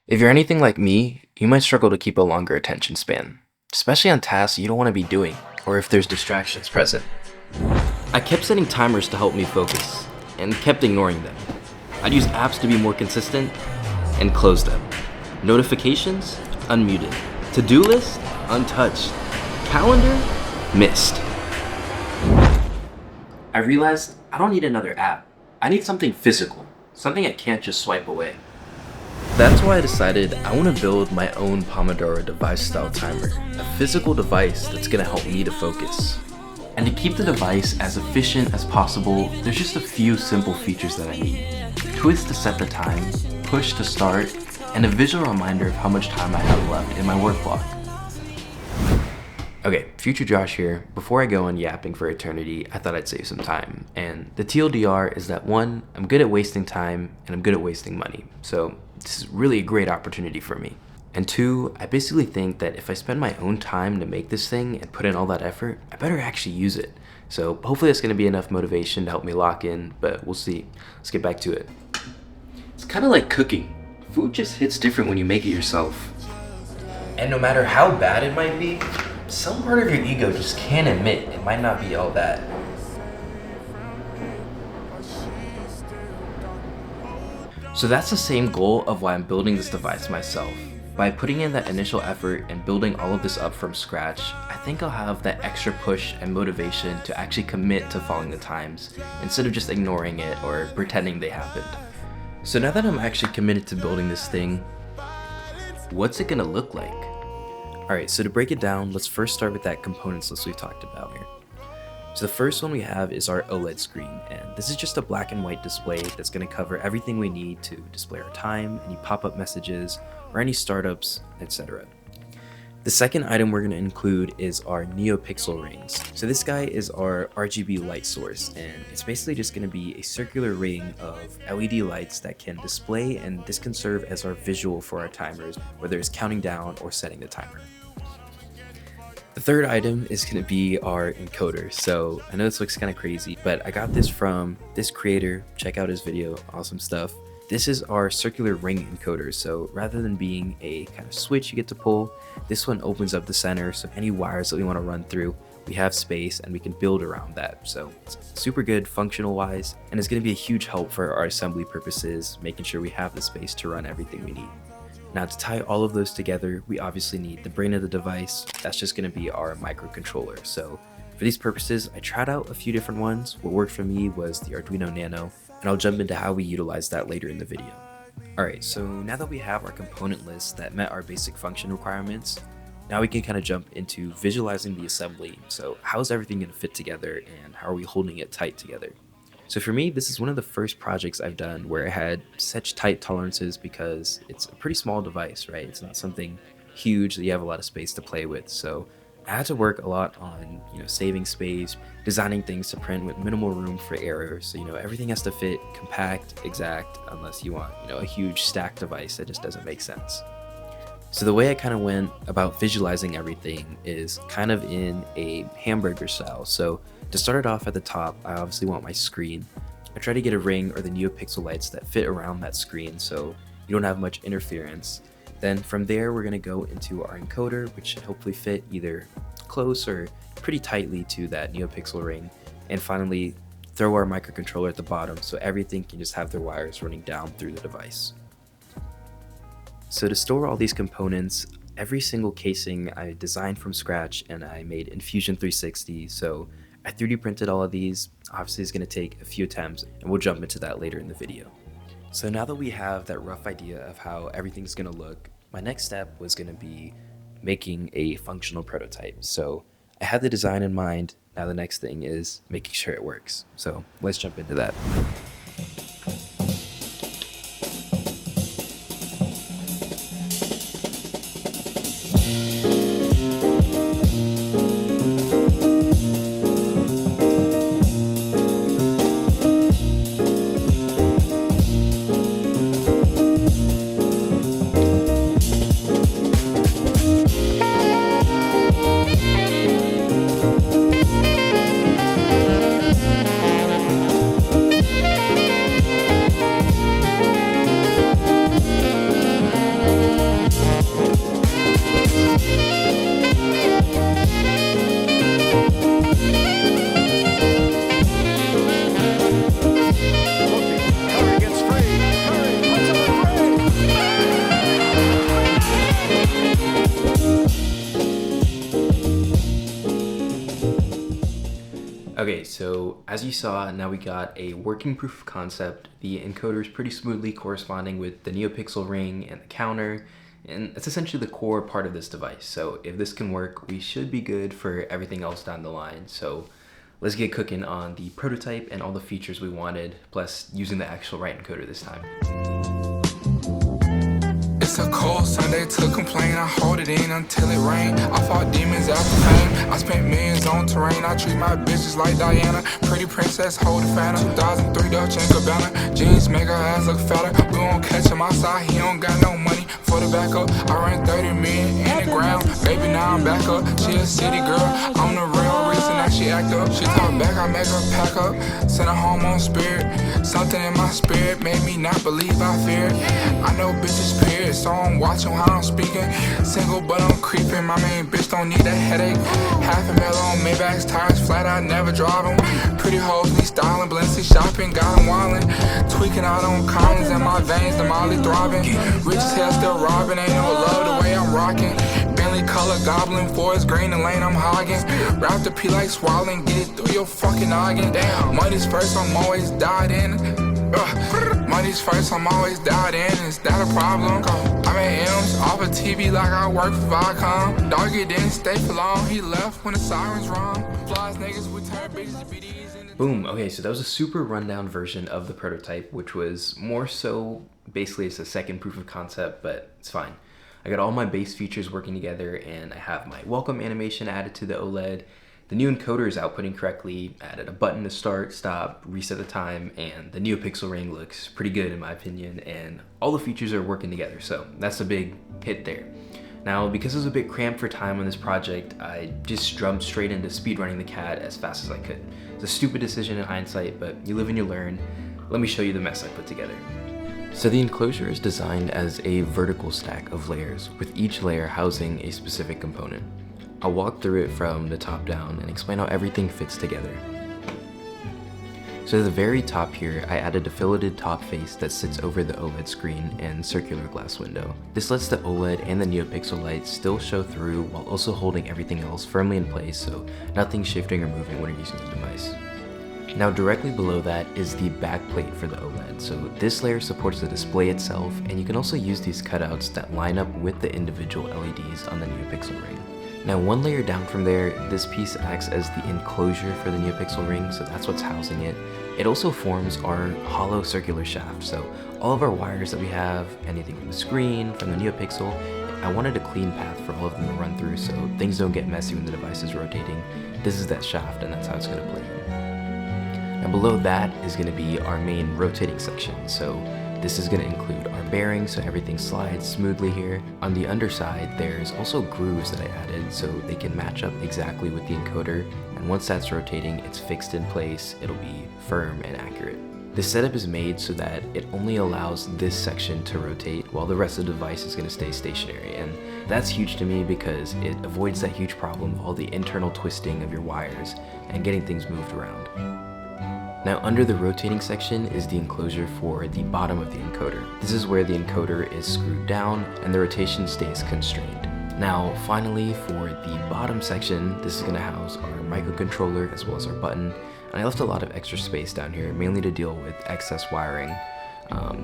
If you're anything like me, you might struggle to keep a longer attention span, especially on tasks you don't want to be doing, or if there's distractions present. I kept setting timers to help me focus, and kept ignoring them. I'd use apps to be more consistent, and close them. Notifications, unmuted. To-do list, untouched. Calendar, missed. I realized I don't need another app. I need something physical, something I can't just swipe away. That's why I decided I want to build my own Pomodoro device-style timer, a physical device that's going to help me to focus. And to keep the device as efficient as possible, there's just a few simple features that I need. Twist to set the time, push to start, and a visual reminder of how much time I have left in my work block. Okay, future Josh here. Before I go on yapping for eternity, I thought I'd save some time. And the TLDR is that 1, I'm good at wasting time, and I'm good at wasting money. So this is really a great opportunity for me. And 2, I basically think that if I spend my own time to make this thing and put in all that effort, I better actually use it. So hopefully that's gonna be enough motivation to help me lock in, but we'll see. Let's get back to it. It's kind of like cooking. Food just hits different when you make it yourself. And no matter how bad it might be, some part of your ego just can't admit it might not be all that. So that's the same goal of why I'm building this device myself. By putting in that initial effort and building all of this up from scratch, I think I'll have that extra push and motivation to actually commit to following the times, instead of just ignoring it or pretending they happened. So now that I'm actually committed to building this thing, what's it gonna look like? Alright, so to break it down, let's first start with that components list we've talked about here. So the first one we have is our OLED screen, and this is just a black and white display that's going to cover everything we need to display our time, any pop-up messages, or any startups, etc. The second item we're going to include is our NeoPixel rings. So this guy is our RGB light source, and it's basically just going to be a circular ring of LED lights that can display, and this can serve as our visual for our timers, whether it's counting down or setting the timer. The third item is going to be our encoder. So I know this looks kind of crazy, but I got this from this creator. Check out his video, awesome stuff. This is our circular ring encoder. So rather than being a kind of switch you get to pull, this one opens up the center. So any wires that we want to run through, we have space and we can build around that. So it's super good functional wise, and it's going to be a huge help for our assembly purposes, making sure we have the space to run everything we need. Now to tie all of those together, we obviously need the brain of the device. That's just going to be our microcontroller. So for these purposes, I tried out a few different ones. What worked for me was the Arduino Nano, and I'll jump into how we utilize that later in the video. Alright, so now that we have our component list that met our basic function requirements, now we can kind of jump into visualizing the assembly. So how is everything going to fit together, and how are we holding it tight together? So for me, this is one of the first projects I've done where I had such tight tolerances because it's a pretty small device, right? It's not something huge that you have a lot of space to play with. So I had to work a lot on, saving space, designing things to print with minimal room for error. So, everything has to fit compact, exact, unless you want, a huge stack device that just doesn't make sense. So the way I kind of went about visualizing everything is kind of in a hamburger style. So to start it off at the top, I obviously want my screen. I try to get a ring or the NeoPixel lights that fit around that screen so you don't have much interference. Then from there, we're going to go into our encoder, which should hopefully fit either close or pretty tightly to that NeoPixel ring. And finally, throw our microcontroller at the bottom so everything can just have their wires running down through the device. So to store all these components, every single casing I designed from scratch and I made in Fusion 360. So I 3D printed all of these. Obviously it's going to take a few attempts, and we'll jump into that later in the video. So now that we have that rough idea of how everything's going to look, my next step was going to be making a functional prototype. So I had the design in mind. Now the next thing is making sure it works. So let's jump into that. Okay, so as you saw, now we got a working proof of concept. The encoder is pretty smoothly corresponding with the NeoPixel ring and the counter, and it's essentially the core part of this device. So if this can work, we should be good for everything else down the line. So let's get cooking on the prototype and all the features we wanted, plus using the actual right encoder this time. It's a cold Sunday to complain, I hold it in until it rain. I fought demons after fame, I spent millions on terrain. I treat my bitches like Diana, pretty princess holding Fanta. 2003 Dolce & Gabbana, jeans make her ass look fatter. We won't catch him outside, he don't got no money for the backup. I ran 30 million in the ground, baby now I'm back up. She a city girl, I'm the real reason that she act up. She talk back, I make her pack up, send her home on spirit. Something in my spirit made me not believe I feared. I know bitches period, so I'm watching how I'm speaking. Single but I'm creeping, my main bitch don't need a headache. Half a mil on Maybach's tires flat, I never drive them. Pretty hoes need styling, Balenci shopping, got them wildin'. Tweaking out on Collins and my veins, the Molly throbbing. Rich as hell still robbing, ain't no love the way I'm rocking. Bentley color goblin, forest green, the lane I'm hogging. Wrap the P like swallowing, get it through your fucking noggin. Damn, money's first, I'm always died in. Money's first, I'm always dialed in, is that a problem? I made M's off of TV like I work for Viacom. Doggy didn't stay for long, he left when the sirens rung. Flies niggas, we turn bitches to BDs. Boom. Okay, so that was a super rundown version of the prototype, which was more so basically it's a second proof of concept, but it's fine. I got all my base features working together, and I have my welcome animation added to the OLED. The new encoder is outputting correctly, added a button to start, stop, reset the time, and the NeoPixel ring looks pretty good in my opinion, and all the features are working together, so that's a big hit there. Now, because it was a bit cramped for time on this project, I just jumped straight into speedrunning the CAD as fast as I could. It's a stupid decision in hindsight, but you live and you learn. Let me show you the mess I put together. So the enclosure is designed as a vertical stack of layers, with each layer housing a specific component. I'll walk through it from the top down and explain how everything fits together. So at the very top here, I added a filleted top face that sits over the OLED screen and circular glass window. This lets the OLED and the NeoPixel lights still show through while also holding everything else firmly in place so nothing's shifting or moving when you're using the device. Now directly below that is the back plate for the OLED. So this layer supports the display itself, and you can also use these cutouts that line up with the individual LEDs on the NeoPixel ring. Now one layer down from there, this piece acts as the enclosure for the NeoPixel ring, so that's what's housing it. It also forms our hollow circular shaft, so all of our wires that we have, anything from the screen, from the NeoPixel, I wanted a clean path for all of them to run through so things don't get messy when the device is rotating. This is that shaft and that's how it's going to play. Now below that is going to be our main rotating section, so this is going to include our bearings so everything slides smoothly here. On the underside, there's also grooves that I added so they can match up exactly with the encoder, and once that's rotating, it's fixed in place, it'll be firm and accurate. This setup is made so that it only allows this section to rotate while the rest of the device is going to stay stationary, and that's huge to me because it avoids that huge problem of all the internal twisting of your wires and getting things moved around. Now under the rotating section is the enclosure for the bottom of the encoder. This is where the encoder is screwed down and the rotation stays constrained. Now finally for the bottom section, this is going to house our microcontroller as well as our button. And I left a lot of extra space down here, mainly to deal with excess wiring.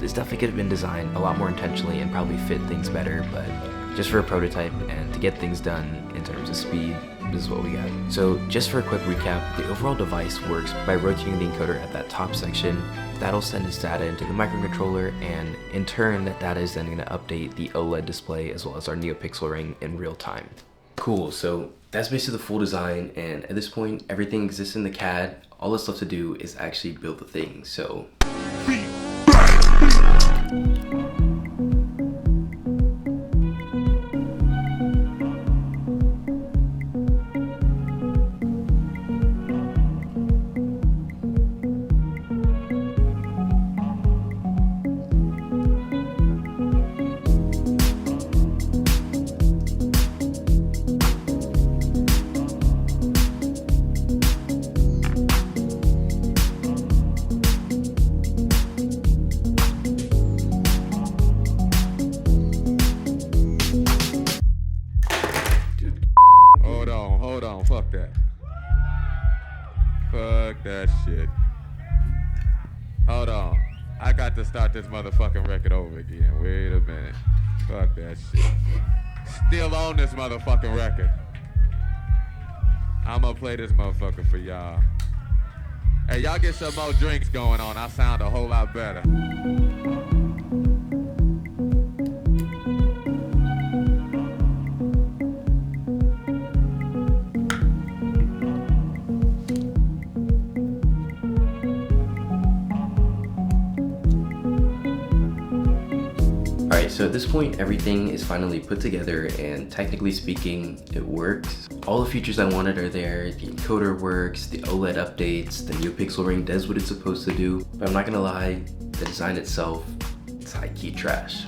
This definitely could have been designed a lot more intentionally and probably fit things better, but just for a prototype and to get things done in terms of speed, this is what we got. So just for a quick recap, the overall device works by rotating the encoder at that top section. That'll send its data into the microcontroller, and in turn that data is then going to update the OLED display as well as our NeoPixel ring in real time. Cool, so that's basically the full design, and at this point everything exists in the CAD. All that's left to do is actually build the thing, so Fuck that shit. Hold on. I got to start this motherfucking record over again. Wait a minute. Fuck that shit. Still on this motherfucking record. I'm gonna play this motherfucker for y'all. Hey, y'all get some more drinks going on. I sound a whole lot better. Alright, so at this point everything is finally put together and technically speaking it works. All the features I wanted are there, the encoder works, the OLED updates, the new pixel ring does what it's supposed to do, but I'm not gonna lie, the design itself, it's high-key trash.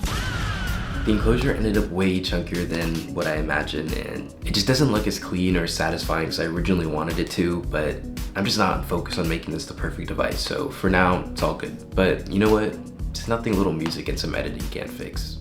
The enclosure ended up way chunkier than what I imagined and it just doesn't look as clean or satisfying as I originally wanted it to, but I'm just not focused on making this the perfect device, so for now it's all good. But you know what? It's nothing little music and some editing can't fix.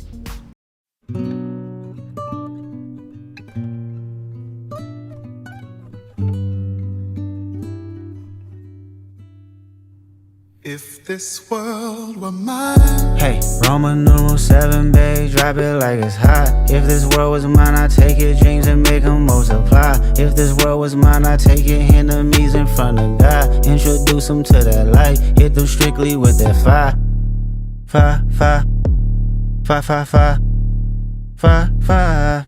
If this world were mine. Hey, Roman numeral 7, babe, drop it like it's hot. If this world was mine, I'd take your dreams and make them multiply. If this world was mine, I'd take your enemies in front of God. Introduce them to that light, hit them strictly with that fire. Fire, fire, fire, fire, fire, fire, fire,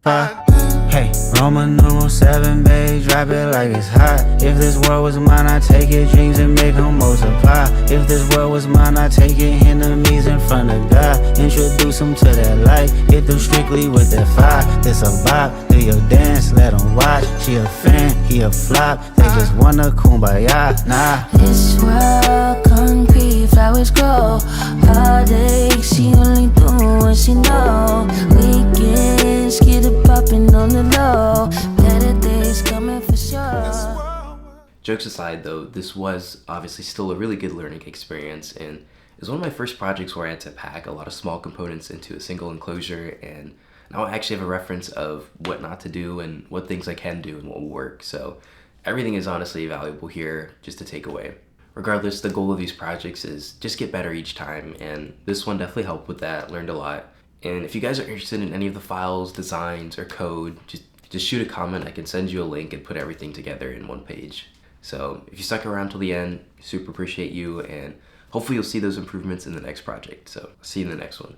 fire. Hey, Roman numeral 7, babe, drop it like it's hot. If this world was mine, I'd take your dreams and make them multiply. If this world was mine, I'd take your enemies in front of God. Introduce them to that light, hit them strictly with that fire. This a bop, do your dance, let them watch. She a fan, he a flop, they just wanna kumbaya, nah. This world concrete, flowers grow. Heartache, she only do what she know. Weekends, get it poppin' on the low. Better days coming for sure. Jokes aside though, this was obviously still a really good learning experience and it was one of my first projects where I had to pack a lot of small components into a single enclosure, and now I actually have a reference of what not to do and what things I can do and what will work. So everything is honestly valuable here just to take away. Regardless, the goal of these projects is just get better each time, and this one definitely helped with that, learned a lot. And if you guys are interested in any of the files, designs, or code, just shoot a comment. I can send you a link and put everything together in one page. So if you stuck around till the end, super appreciate you, and hopefully you'll see those improvements in the next project. So see you in the next one.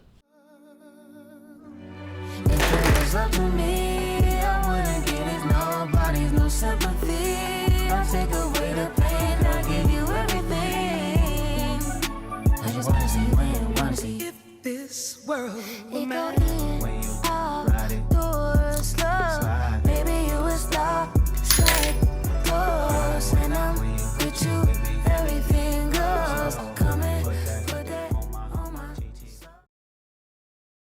If it was up to me, I wouldn't give this nobody's no sympathy. I'll take